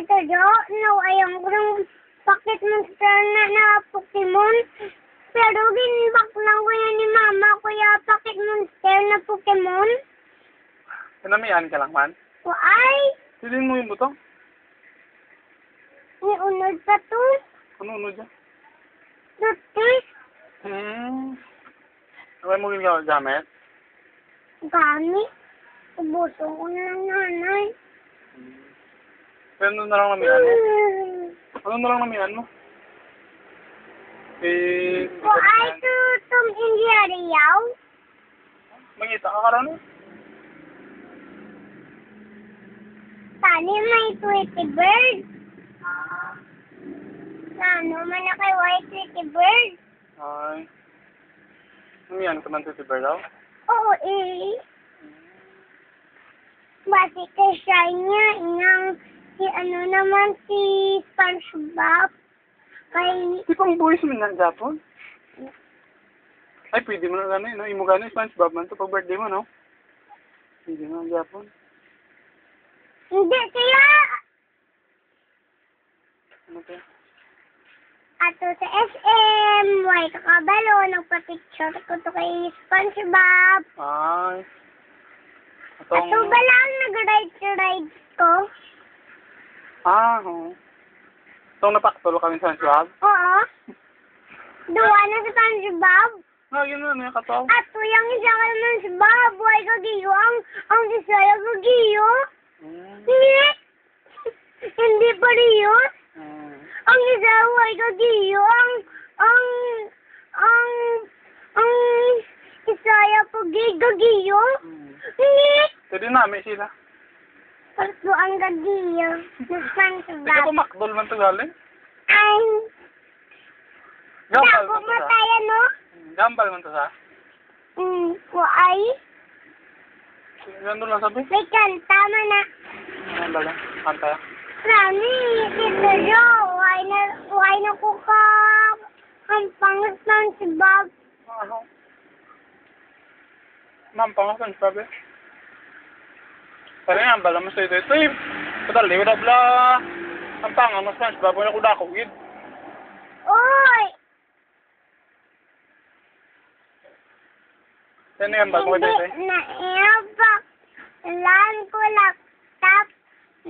Ito, Jo, nawayan ko ng Pocket Monster na Pokemon. Pero ginibak lang ko yan ni Mama, kuya, Pocket Monster na Pokemon. Pinamihan ka lang man. Ay, Silin mo yung butong. niunod pa to. Ano dyan? Toothpaste. Ano mo yung gamit? Gamit. Ubuso ko na ng nanay. Pero ano na lang namihan mo? Ano na lang namihan mo? Ay, tutong Indiariyaw. Mangita ka karoon eh. Tani may Tweety Bird. Ano man na kay White Tweety Bird? Ay. Namihan ka man sa daw? Oo, eh. Basi kay siya niya, inang si ano naman si SpongeBob. Kay Di pang boys mo na Japon? Ay, pwede mo na gano'n, no? Imo gano'n, SpongeBob man to pag birthday mo, no? Pwede mo na Japon. hindi kaya Ano to? ato sa SM, way kakabalo, nagpa-picture ko to kay SpongeBob. Ay. Ato ba lang nag-ride ko? Oo. Itong napaktulo kami sa SpongeBob? Oo. Duwa na si SpongeBob. Yun na, yung kataw. Ato yung isa ka naman si Bob, way kagiyo, ang isaya kagiyo. Hindi. Hindi pa rin yun. Ang isa way kagiyo, ang isaya kagiyo. Hindi. Pwede namin sila. Parto ang kagiyo. Hindi SpongeBob. ka makdol man to galing? Ay. Gambal Dako man to sa? mataya, no? Gambal man to sa? Ay. Gandun lang sabi? May kanta man na. Gambal lang. Kanta ya. Rami, Tito Jo, why na ko ka ang pangas ng si Bob. Mampang ako SpongeBob eh. Pero nga, bala mo sa ito eh. Padali, wala bala. Ang pangang ng SpongeBob, wala ko dako, gid. Oy! Saan yung bag mo ito eh? Hindi na iabak. Lan ko laptop.